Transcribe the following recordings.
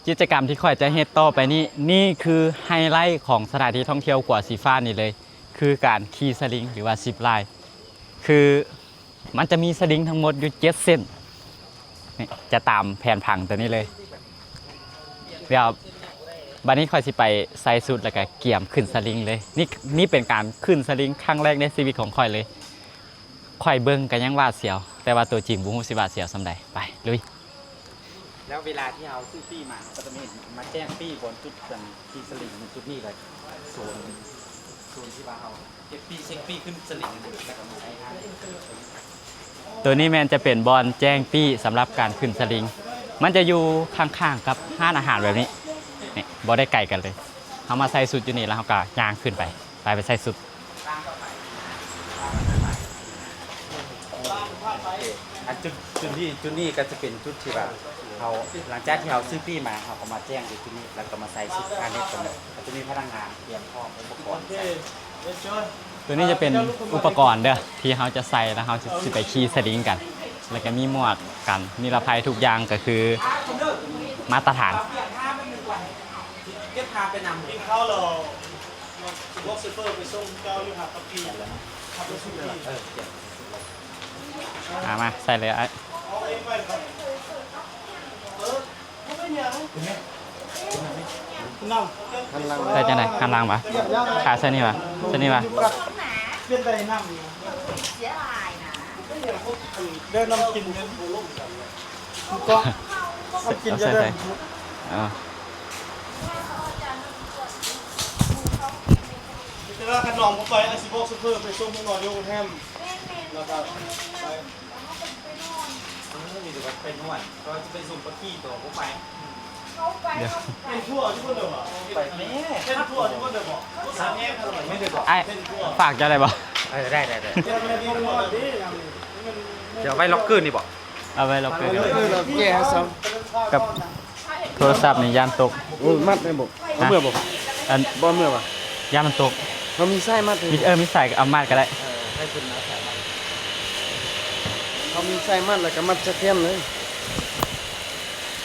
กิจกรรมที่ค่อยจะเฮ็ดต่อไปนี่คือไฮไลท์ของสถานที่ท่องเที่ยวกัวสีฟ้านี่เลยคือการขี่สลิงหรือว่าซิปไลน์คือมันจะมีสลิงทั้งหมดอยู่7 เส้นนี่จะตามแผนผังตัวนี้เลยเดี๋ยวบัดนี้ค่อยสิไปใส่สุดแล้วก็เกี่ยมขึ้นสลิงเลยนี่เป็นการขึ้นสลิงครั้งแรกในชีวิตของค่อยเลยค่อยเบิ่งกันยังว่าเสียวแต่ว่าตัวจริงบ่ฮู้สิว่าเสียวซำใดไปลุยแล้วเวลาที่เอาซื้อปี้มาก็จะมาแจ้งปี้บนจุดที่สลิงจุดนี้เลยโซนที่ว่าเอาเก็บปี้เช็คปี้ขึ้นสลิงแล้วก็มาใช้งานตัวนี้แมนจะเป็นบอลแจ้งปี้สำหรับการขึ้นสลิงมันจะอยู่ข้างๆกับห้านอาหารแบบนี้นี่บอได้ไกลกันเลยเขามาใส่สุดอยู่นี่แล้วเขาก็ย่างขึ้นไปใส่สุดจุดนี้ก็จะเป็นจุดที่แบบเขาหลังจากที่เขาซื้อปี้มาเขาก็มาแจ้งจุดนี้แล้วก็มาใส่ชุดการเน็ตตรงนี้จะมีพนักงานเตรียมพร้อมอุปกรณ์ตัวนี้จะเป็นอุปกรณ์เด้อที่เขาจะใส่แล้วเขาจะไปขี่สลิงกันแล้วก็มีหมวกกันนิรภัยทุกอย่างก็คือมาตรฐานเก็บพาไปนำกินข้าวเราพวกซูเปอร์ไปส่งเจ้าอยู่หาตะกี้ขับรถซูเปอร์มาใส่เลยไอ้ใส่จะไหนข้างล่างปะขาใส่นี่ปะใส่นี่ปะเป็นไปนั่งเดินนำกินกันก็กินจะเดินแต่ว่าขนมก็ไปอาซิโบซูเปอร์ไปส่งให้นอนอยู่แฮมแล้วก็ไปมีแต่ว่าไปนวดก็จะไปส่งปะกี้ตัวก็ไปเป็นทั่วที่คนเดิมอ่ะไปเป็นทั่วที่คนเดิมบอกสามแยกอะไรไม่ได้บอกไอ้ฝากจะอะไรบ่ได้เดี๋ยวไว้ล็อกเกอร์นี่บอกเอาไว้ล็อกเกอร์แก้ซ้ำกับโทรศัพท์นี่ย่านตกมัดไม่บอกเมื่อบอกอันบ่เมื่อป่ะย่านมันตกเรามีไส้มัดมีใส่เอามัดก็ได้ให้คุณนะเขามีไส้มัดแล้วก็มัดจะเข้มเลย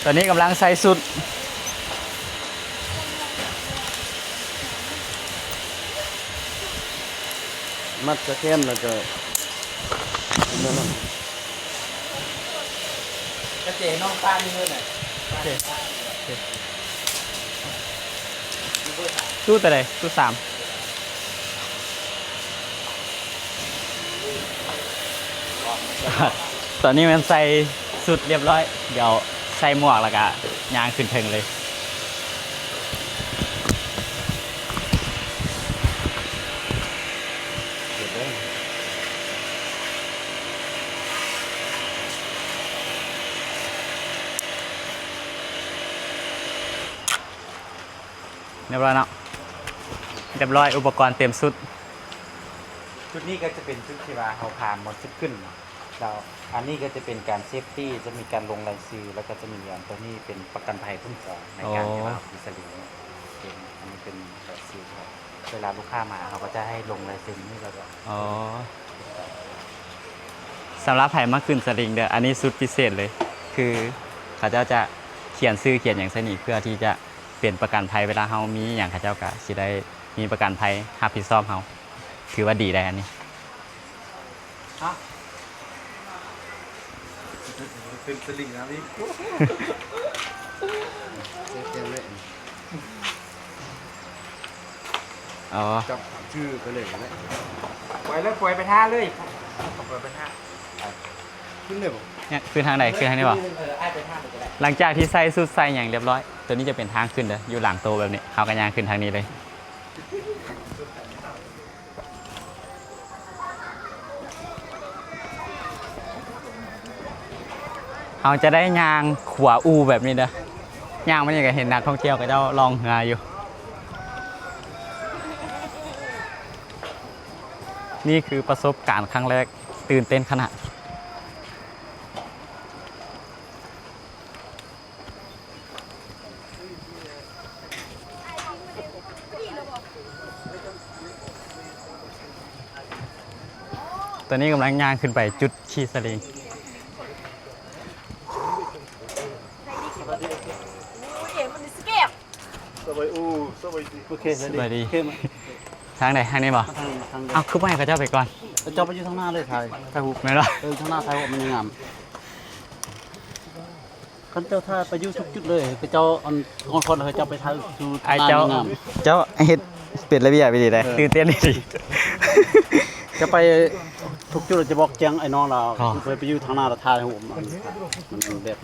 ตอนนี้กำลังใส่สุดมัดจะเข้มแล้วก็กระเจน้องป้านี่เลยหน่อยสู้แต่ใดสู้3ตอนนี้มันใส่สุดเรียบร้อยเดี๋ยวใส่หมวกแล้วก็ยางขึ้นเทิงเลยเรียบร้อยเนาะเรียบร้อยอุปกรณ์เต็มสุดชุดนี้ก็จะเป็นชุดที่ว่าเขาผ่านหมดชุดขึ้นเราอันนี้ก็จะเป็นการเซฟตี้จะมีการลงลายซื้อแล้วก็จะมีอันตัวนี้เป็นประกันภัยคุ้มครองในการที่ว่าดิสลีเป็นอันนี้เป็นแบบซื้อเวลาลูกค้ามาเขาก็จะให้ลงลายเซ็นนี่แล้วก็สำหรับไผ่มาขึ้นสลิงเด้ออันนี้สุดพิเศษเลยคือเขาจะเขียนซื้อเขียนอย่างสนิทเพื่อที่จะเป็นประกันภัยเวลาเขามีอย่างเขาเจ้าก็สิได้มีประกันภัยรับผิดชอบเขาถือว่าดีได้อันนี้เป็นสลิงนะพี่จับชื่อไปเลยนะปล่อยเลยปล่อยไปท่าเลยปล่อยไปท่าขึ้นเลยบ่เนี่ยขึ้นทางไหนขึ้นทางนี้บ่หลังจากที่ใส่สุดใส่อย่างเรียบร้อยตัวนี้จะเป็นทางขึ้นเลยอยู่หลังโตแบบนี้เขากันยางขึ้นทางนี้เลยเขาจะได้ยางขวาอูแบบนี้เด้อยางมันอย่างกับเห็นนักท่องเที่ยวก็จะลองเหืออยู่นี่คือประสบการณ์ครั้งแรกตื่นเต้นขนาดตอนนี้กำลังย่างขึ้นไปจุดขี่สลิง โอเค สวัสดี โอเคมา ทางไหนทางนี้บ่ ทาง เอาคือไม่ให้เขาเจ้าไปก่อน เจ้าไปอยู่ทางหน้าเลยถ่ายหู ไม่หรอ ทางหน้าถ่ายหูมันยังงามคันเจ้าถ่ายไปอยู่ทุกจุดเลยเจ้าอันคนเจ้าไปถ่ายดู ไอ้เจ้าเฮ็ดเป็นระเบียบไปดีเลยตื่นเต้นดี จะไปทุกจุดจะบอกแจ้งไอ้น้องเราไปอยู่ทางหน้าเราถ่ายหูมันแบบ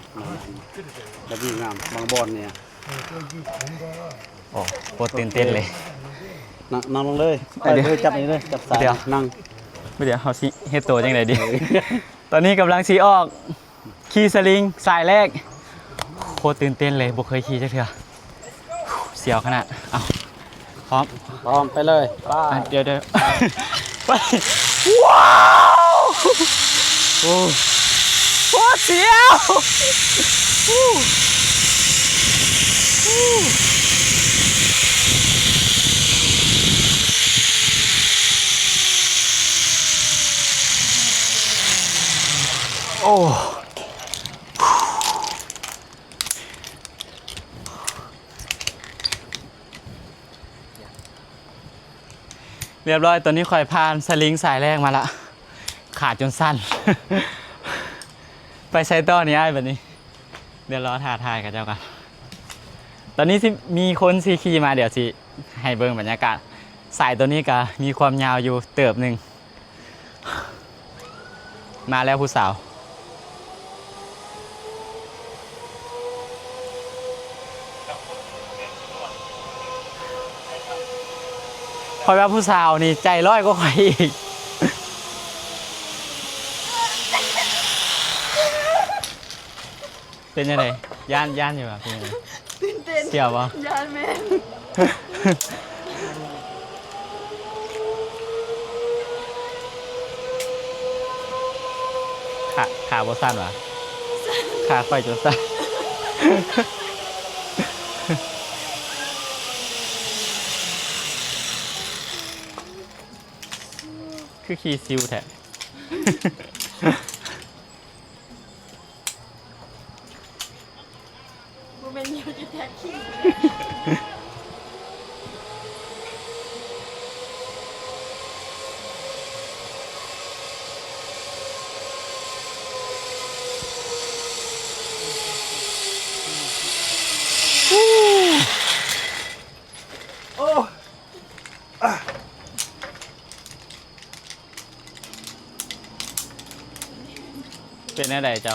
แบบยิ่งงามบางบอนเนี่ย โอ้โคตรตื่นเต้นเลย นั่งลงเลยไปเลยจับนี่เลยจับสายนั่ง เดี๋ยวเขาสิเฮ็ดตัวจังไดดี ตอนนี้กำลังสิออกขี่สลิงสายแรกโคตรตื่นเต้นเลยบ่เคยขี่จักเทื่อเสียวขนาดเอาพร้อม ไปเลยไป เดี๋ยวไปว้าวโอ้โคตรเสียวโอ้เรียบร้อยตอนนี้ข่อยพานสลิงสายแรกมาละขาดจนสั้น ไปใช้ต่อนี้ไอ้แบบนี้ เดี๋ยวรอถ่าทายกับเจ้ากันตอนนี้ที่มีคนซีขี่มาเดี๋ยวสิให้เบิ่งบรรยากาศสายตัวนี้ก็มีความยาวอยู่เติบหนึ่งมาแล้วผู้สาวคอยว่าผู้สาวนี่ใจร้อยก็คอยอีกเป็นยังไงย่านอยู่ป่ะเป็นยังไงตื่นเต้นเสียวป่ะย่านแม่ขาบ่สั้นวะขาค่อยจนสั้นคือขี่ซิวแท้ กูเป็นยูจิแท็กขี้ เป็นอะไรเจ้า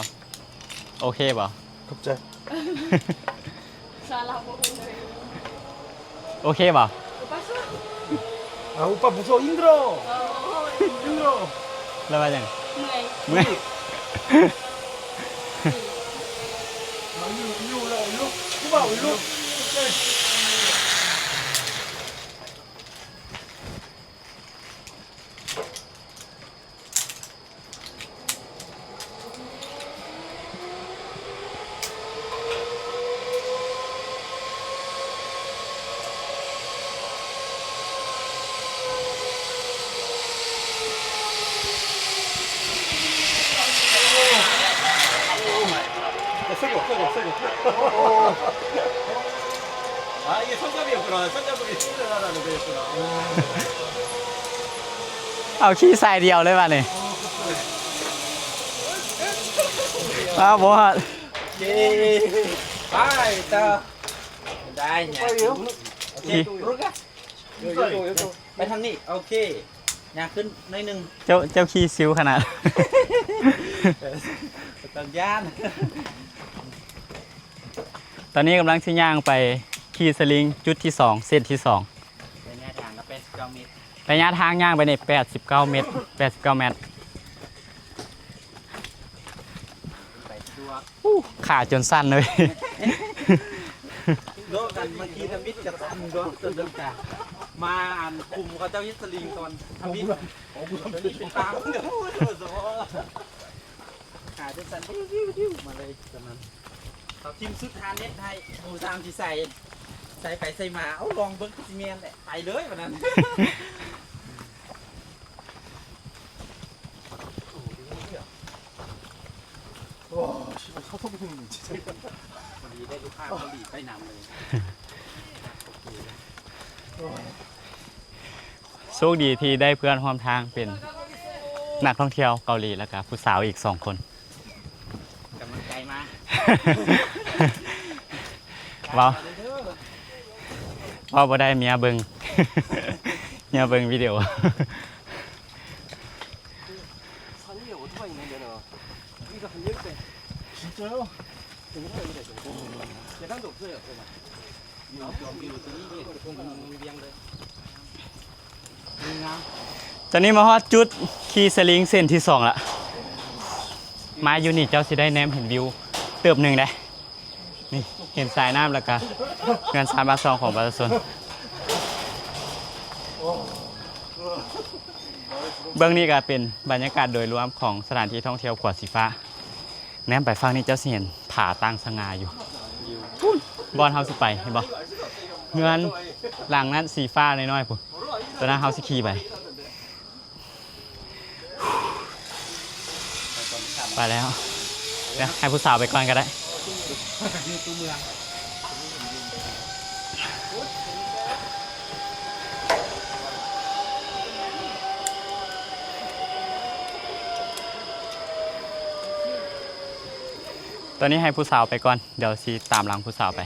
โอเคป่ะ ขอบใจ ซาลาโบเลย โอเคป่ะ 아 오빠 무서워 힘들어 แล้วว่าอย่าง เหนื่อย เมื่อย 일로 올라가 일로 호박 일로 아 이게 손잡이였구나. 손잡이 충전하라는 거였구나. เอาขี้ใส่เดียวเลยป่ะเนี่ยอ้าวบอส 예 빠이다 다이냐 ขี้ 들어가 여기 ไปทางนี้โอเคยางขึ้นหน่อยหนึง เจ้าขี้ซิวขนาด ตังย่าน ตอนนี้กำลังที่ย่างไปขี่สลิงจุดที่ 2 เส้นที่ เป็นแนวทางก็เป็น9เมตร 2 ระยะทางย่างไปใน89 เมตร 89 เมตร ไปตัว ขาจนสั้นเลย โลกันเมื่อกี้ทำมิดกับตันก็ตัวเดิมจ้ะมาอ่านคุมเขาเจ้ายิสลิงตอนทำมิดเป็นตามกันขาจะสั่นดิ้วมาเลยตอนนั้นเขาทีมสุดทานเน็ตให้ดูตามที่ใส่ไปใส่มาเอาลองเบิ้งซีเมนแหละไปเลยวันนั้น 와 씨발 사서 붙는 진짜 พอดีได้ลูกค้าพอดีไปนำเลย โชคดีที่ได้เพื่อนร่วมทางเป็นนักท่องเที่ยวเกาหลีแล้วก็ผู้สาวอีก2 คน กำลังใจมา ว่าบ่ได้เมียเบิง เมียเบิงวิดีโอ ตอนนี้มาฮอดจุดขี่สลิงเส้นที่2ละมาอยู่นี่เจ้าสิได้แนมเห็นวิวเติบหนึ่งได้นี่เห็นสายน้ำแล้วก็เงิน3 บาท 2ของประชาชนเบื้องนี้ก็เป็นบรรยากาศโดยรวมของสถานที่ท่องเที่ยวขวดสีฟ้าแนมไปฟังนี่เจ้าสิเห็นผาตั้งสง่าอยู่บอนเฮาสิไปเห็นบ่เงินหลังนั้นสีฟ้าน้อยๆพุ่นตอนนั้นเฮาสิขี่ไปไปแล้วเดี๋ยวให้ผู้สาวไปก่อนก็ได้ตอนนี้ให้ผู้สาวไปก่อนเดี๋ยวซีตามหลังผู้สาวไป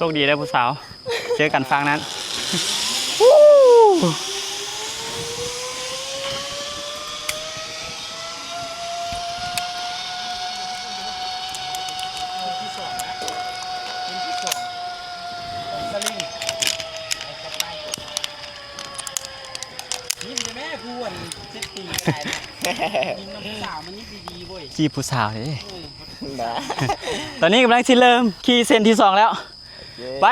โชคดีเลยผู้สาว เจอกันฟังนั้น ยิ้มจะแม่พูนเจ็ดตีได้ยิ้มน้ำสาวมันนี่ดีๆเว้ย ขี่ผู้สาวเลยตอนนี้กำลังที่เริ่มขี่เส้นที่2แล้ว ไป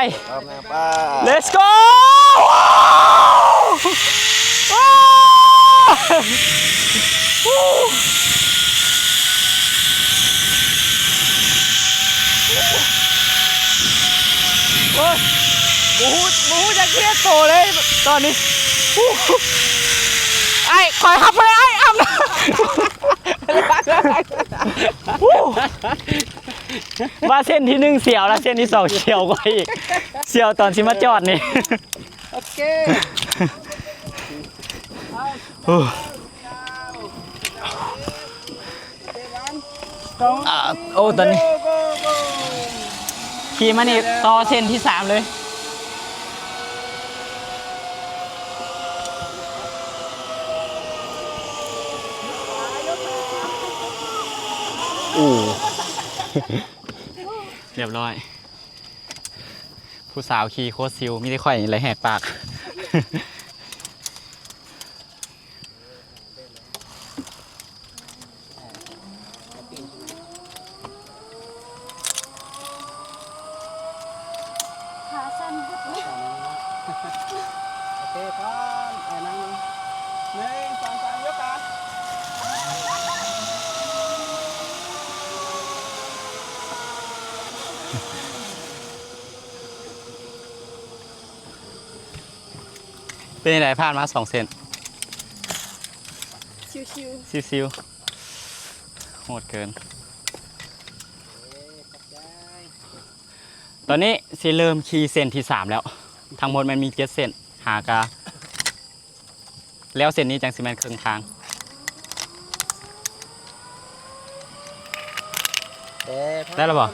let's go โอ้ยบูจะเครียดโตเลยตอนนี้ไอ้คอยขับไปไอ้อับนะว่าเส้นที่1เสียวแล้วเส้นที่2เสียวกว่าอีกเสียวตอนที่มาจอดนี่โอเคโอ้ตอนนี้ขี่มานี่ต่อเส้นที่3เลยเรียบร้อยผู้สาวขี่โคตรซิวมีได้ค่อยอะไรแหกปากขาสั้นบุดเลย โอเคพร้อมไอ้นั่ง1 2 3ยกขา เป็นยังไงผ่านมา2 เซน ชิว ซิวๆโหดเกิน ตอนนี้สิเริ่มขี่เส้นที่3แล้ว ทั้งหมดมันมี7 เส้นหากะแล้วเส้นนี้จังสิแม่นครึ่งทางได้แล้วบ่โ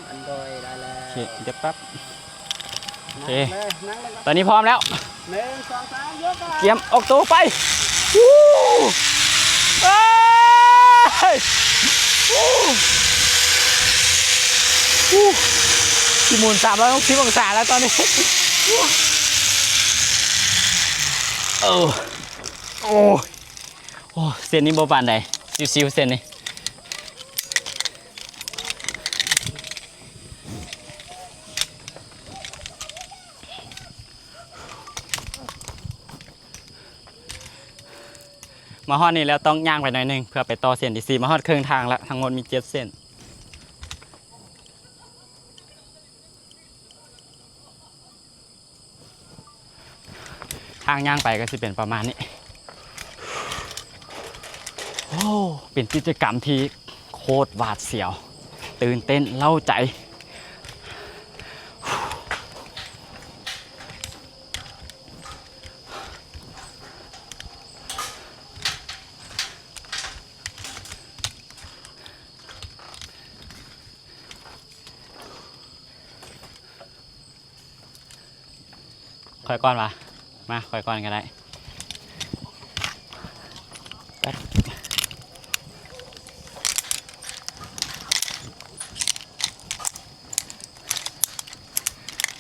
อเคเดี๋ยวแป๊บโอเคตอนนี้พร้อมแล้ว 1 2 3ยกขา เตรียมออกตัวไปวู้เอ้ยวู้วู้ที่หมุน360 องศาแล้วตอนนี้โอ้โอ้โอ้เส้นนี้บ่ปานใดซิวๆเส้นนี้มาฮอดนี่แล้วต้องย่างไปหน่อยนึงเพื่อไปต่อเส้นที่4มาฮอดครึ่งทางแล้วทั้งหมดมี7 เส้น ทางย่างไปก็จะเป็นประมาณนี้โอ้เป็นกิจกรรมที่โคตรหวาดเสียวตื่นเต้นเล่าใจคอยก่อนวะมาคอยก่อนก็ได้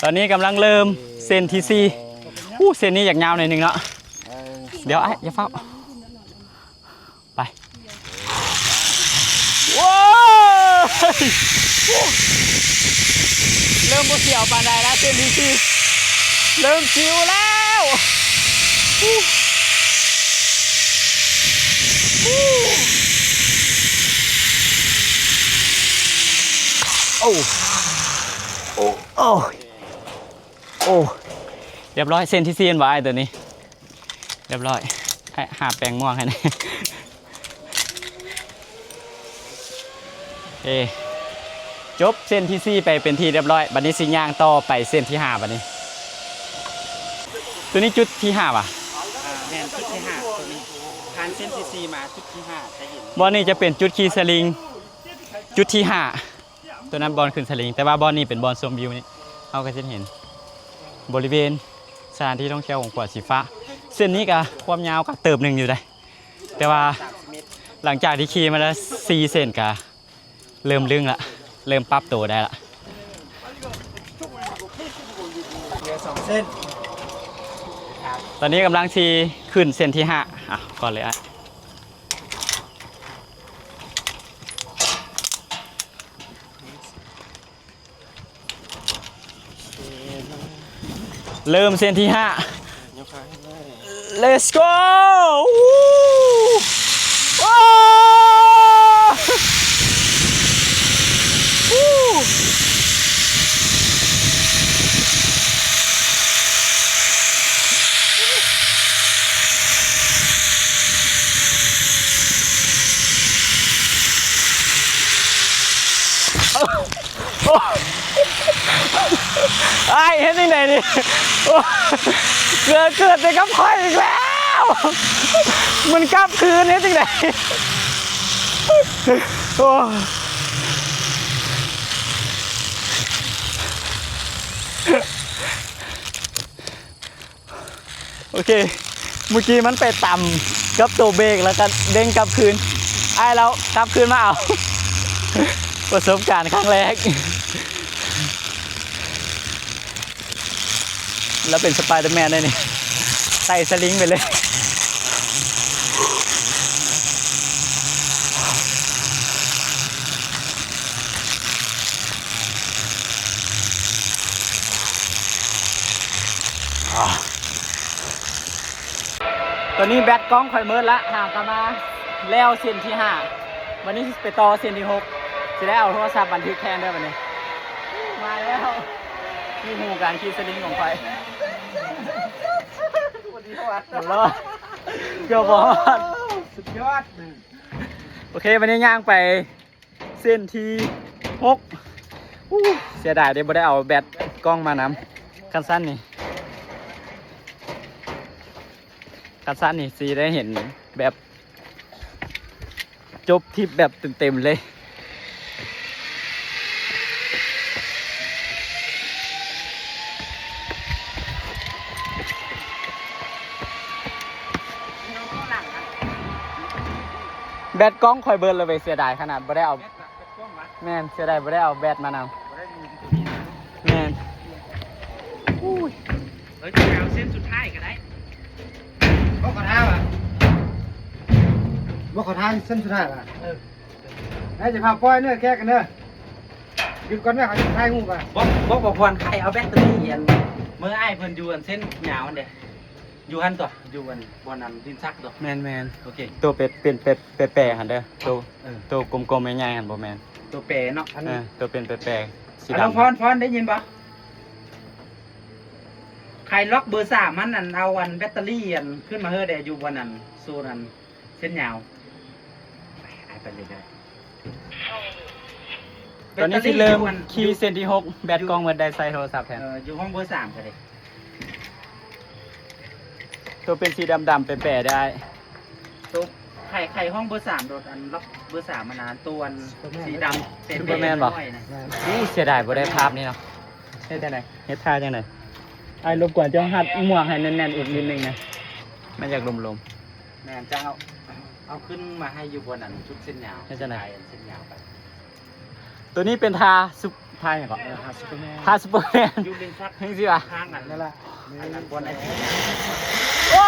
ตอนนี้กำลังเริ่มเส้นที่สี่เส้นนี้อยากยาวหน่อยหนึงเนาะเดี๋ยวไอ้อย่าเฝ้าไปว้าวเริ่มบ่เสียวปานใดแล้วเส้นที่สี่เริ่มชิวแล้วโอ้โอ้โอ้โอ้เรียบร้อยเส้นที่ซีนไว้ตัวนี้เรียบร้อยให้หาแปลงม่วงให้หน่อยเอจบเส้นที่4ไปเป็นที่เรียบร้อยบัดนี้สิย่างต่อไปเส้นที่5บัดนี้ตัวนี้จุดที่5ป่ะ แมนจุดที่5ตัวนี้ผ่านเส้นที่4มาจุดที่5จะเห็น บอลนี่จะเป็นจุดขี่สลิงจุดที่5ตัวนั้นบอลขึ้นสลิงแต่ว่าบอลนี่เป็นบอลชมวิวนี่เราก็จะเห็นบริเวณสถานที่ท่องเที่ยวของขวดสีฟ้าเส้นนี้ก็ความยาวก็เติบหนึ่งอยู่เลยแต่ว่าหลังจากที่ขี่มาแล้ว4เส้นก็เริ่มลึงละเริ่มปรับตัวได้ละ เหลือ2เส้น ตอนนี้กำลังทีขึ้นเส้นที่5อ่ะก่อนเลยอ่ะเริ่มเส้นที่5 Let's go ว้าวไอ้เห็นยังไงดิเกิดไปกับคอยอีกแล้วมันกลับคืนเห็นยังไงโอเคเมื่อกี้มันไปต่ำกับตัวเบรกแล้วก็เด้งกลับคืนไอ้เรากลับคืนมาเอาประสบการณ์ครั้งแรกแล้วเป็นสไปเดอร์แมนได้นี่ไต่สลิงไปเลยตอนนี้แบตกล้องคอยเมิดละห่างกันมาแล้วเส้นที่5วันนี้ไปต่อเส้นที่6จะได้เอาโทรศัพท์บันทึกแทนด้วยวันนี้มาแล้วนี่หูการขี่สลิงของไฟหมดแล้วเกือบบอล สุดยอด โอเควันนี้ย่างไปเส้นที่6เสียดายเดี๋ยวไม่ได้เอาแบตกล้องมานำคันสั้นนี่ซีได้เห็นแบบจบทริปแบบเต็มๆเลยแบตกล้องคอยเบิร์นเลยเสียดายขนาดไม่ได้เอาแมนเสียดายไม่ได้เอาแบตมานำแมน จะเอาเส้นสุดท้ายก็ได้ บอกขอท้าว่ะบอกขอท้าเส้นสุดท้ายว่ะให้จะพาปล่อยเนื้อแค่กันเนื้อหยุดก่อนแม่เขาจะท้ายงูก่อน บอกพรใครเอาแบตเตอรี่อันเมื่อไอ้เพิ่นอยู่อันเส้นยาวอันเดียอยู่หันตัวอยู่อันบอนำดินซักตัว แมน โอเค ตัวเป็นแปรหันเด้อตัวกลมๆใหญ่ๆหันบ่แมน ตัวเปรเนาะ ตัวเป็นแปรสี น้อง ดำ พรได้ยินปะใคร รล็อกเบอร์3มันนั่นเอาอันแบตเตอรี่อันขึ้นมาเฮ้อได้อยู่บนนั้นโซนนั้นเส้นยาวไปเลยได้ ตอนนี้ที่เริ่มคิวเซนที่6แบตกล้องเมื่อได้ใส่โทรศัพท์แทน อยู่ห้องเบอร์3ก็ได้ ตัวเป็นสีดำๆแปะๆได้ ตัวไข่ห้องเบอร์3โดดอันล็อกเบอร์3มานานตัวอันสีดำเป็น ซูเปอร์แมนบ่ อยนะ นี่เสียดายบ่ได้ภาพนี่เนาะเฮ็ดจังได๋เฮ็ดท่าจังได๋ไอ้รบกวนเจ้าหัดหมวกให้แน่นๆอีกนิดนึงนะมันอยากลม แม่นจะเอาขึ้นมาให้อยู่บนนั้นชุดเส้นยาว ให้จะไหน เส้นยาวไป ๆตัวนี้เป็นทาซุปทาหยังก่อน หาซุปเปอร์แมน ทาซุปเปอร์แมน ยูรินชัก จังซี่ว่ะ ข้างนั้น นั่นแหละ อันนั้นบนไอ้ โอ้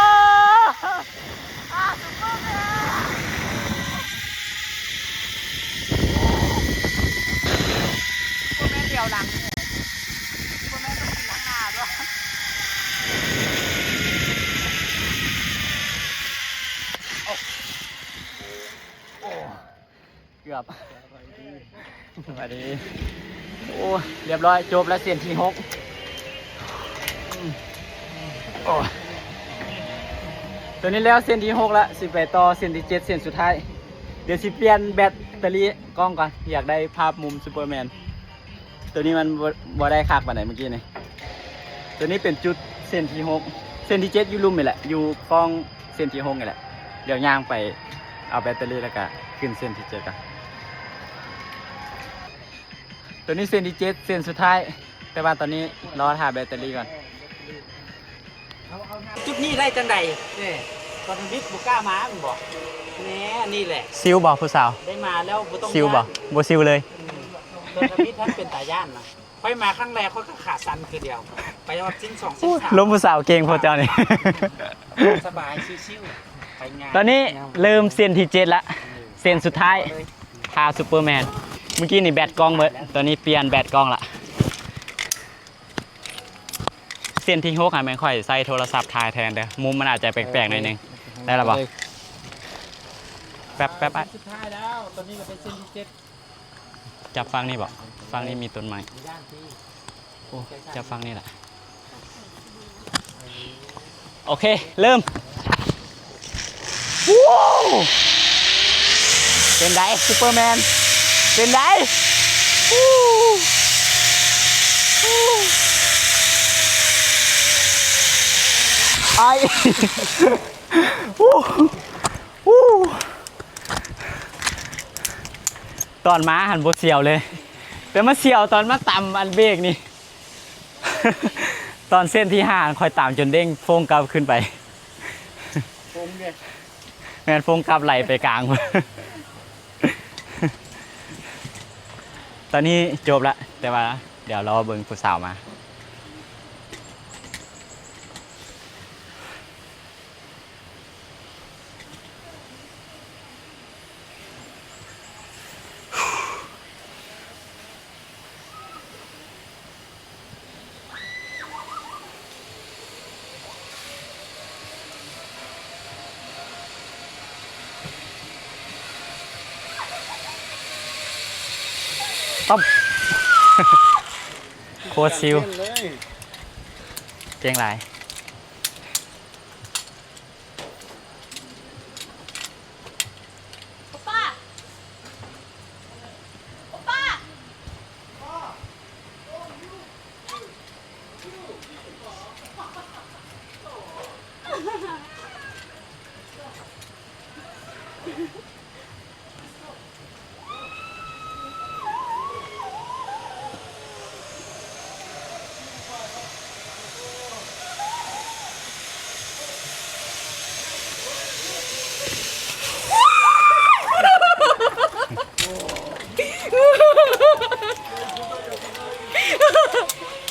เกือบสวัสดีโอ้เรียบร้อยจบแล้วเสียนที่6โอ้ตัวนี้แล้วเส้นที่6แล้วสิไปต่อเส้นที่7เส้นสุดท้ายเดี๋ยวสิเปลี่ยนแบตเตอรี่กล้องก่อนอยากได้ภาพมุมซูเปอร์แมนตัวนี้มันบ่ได้คักปานไหนเมื่อกี้นี่ตัวนี้เป็นจุดเส้นที่6เส้นที่7อยู่ลุ่มนี่แหละอยู่กล้องเส้นที่6นี่แหละเดี๋ยวย่างไปเอาแบตเตอรี่แล้วก็ขึ้นเส้นที่7กันตัวนี้เส้นที่7เส้นสุดท้ายแต่ว่าตอนนี้รอถ่าแบตเตอรี่ก่อน จุดนี้ได้จังใดเนี่ยตอนวิทย์บุกล้ามามึงบอกแหน่นี่แหละ ซิวบอกผู้สาว ได้มาแล้วบ่ต้อง ซิวบอกบ่ซิวเลย ตอนวิทย์ท่านเป็นตาย่านนะไปมาครั้งแรกเขาก็ขาสั่นคือเดียว ไปว่าสิ้น2สิ้น3 ล้มผู้สาวเก่งพอเจ้านี่ สบายชิวๆไปงาน ตอนนี้เริ่มเส้นที่7ละเส้นสุดท้ายทาซูเปอร์แมนเมื่อกี้นี่แบตกล้องเบิดตอนนี้เปลี่ยนแบตกล้องละเส้นที่6อ่ะไม่ค่อยใส่โทรศัพท์ถ่ายแทนเด้อมุมมันอาจจะแปลกๆหน่อยนึงได้แล้วบ่แป๊บๆอ่ะ สุดท้ายแล้วตอนนี้ก็เป็นเส้นที่7 จับฟังนี่บ่ฟังนี่มีต้นไม้ ย่านที่ โอ้จับฟังนี่แหละโอเคเริ่มว้าวเป็นไดซูเปอร์แมนเป็นไดวู้วู้ไอวู้วู้ตอนม้าหันบดเสียวเลยแต่มาเสียวตอนมาต่ำอันเบรกนี่ ตอนเส้นที่5คอยตามจนเด้งโฟงกลับขึ้นไป โค้งเนี่ย แมนโฟงกลับไหลไปกลาง ตอนนี้จบละแต่ว่าเดี๋ยวรอเบิ่งผู้สาวมาต้ม โคตรซิวเก่งหลาย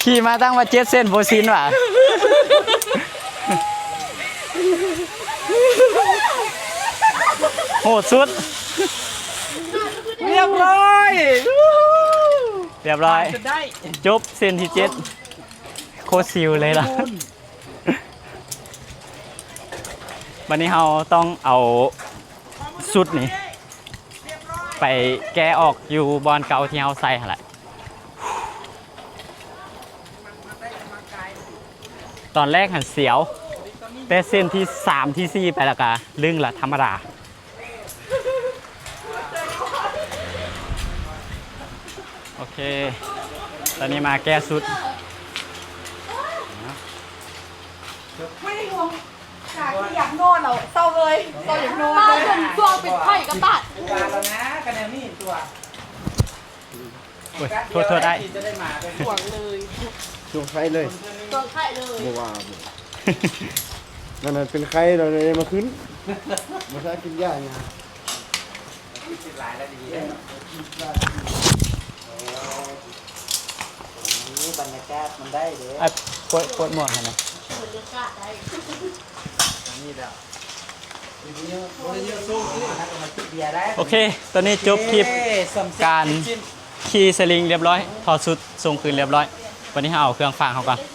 ขี่มาตั้งมา7 เส้นโบซินว่ะ โหดสุด เรียบร้อย เรียบร้อย จะได้ จบเส้นที่7โคตรซิวเลยล่ะ วันนี้เราต้องเอาสุดนี่ไปแกะออกอยู่บอลเก่าที่เราใส่หั่นแหละ ตอนแรกหันเสียว แต่เส้นที่ 3 ที่ 4 ไปและกะลึงละธรรมดา โอเค ตอนนี้มาแก้สุด ไม่ได้งงจากที่อยากนอนเราเศร้าเลยเศร้าอยากนอนเลย ช่วงปิดไข่กับบัตร วางแล้วนะคะแนนนี่ตัว โอ้ยโทษได้ จะได้มาเป็น ห่วงเลย ช่วงไข้เลย ตัวไข่เลย บ่ว่าบ่นั่นนะเป็นไข้เราเลยมาขึ้นมาใช้กินยาเนี่ย สิบหลายแล้วดีนี่บรรยากาศมันได้เด้อ อ่ะปวดหมวกเห็นไหม คนเลือกกาดได้ นี่แล้ววันนี้สู้ที่นักมาคิดเบียร์ได้ โอเค ตอนนี้จบคลิปการขี่สลิงเรียบร้อย ถอดสุดส่งคืนเรียบร้อย วันนี้เราเอาเครื่องฝากเขาก่อน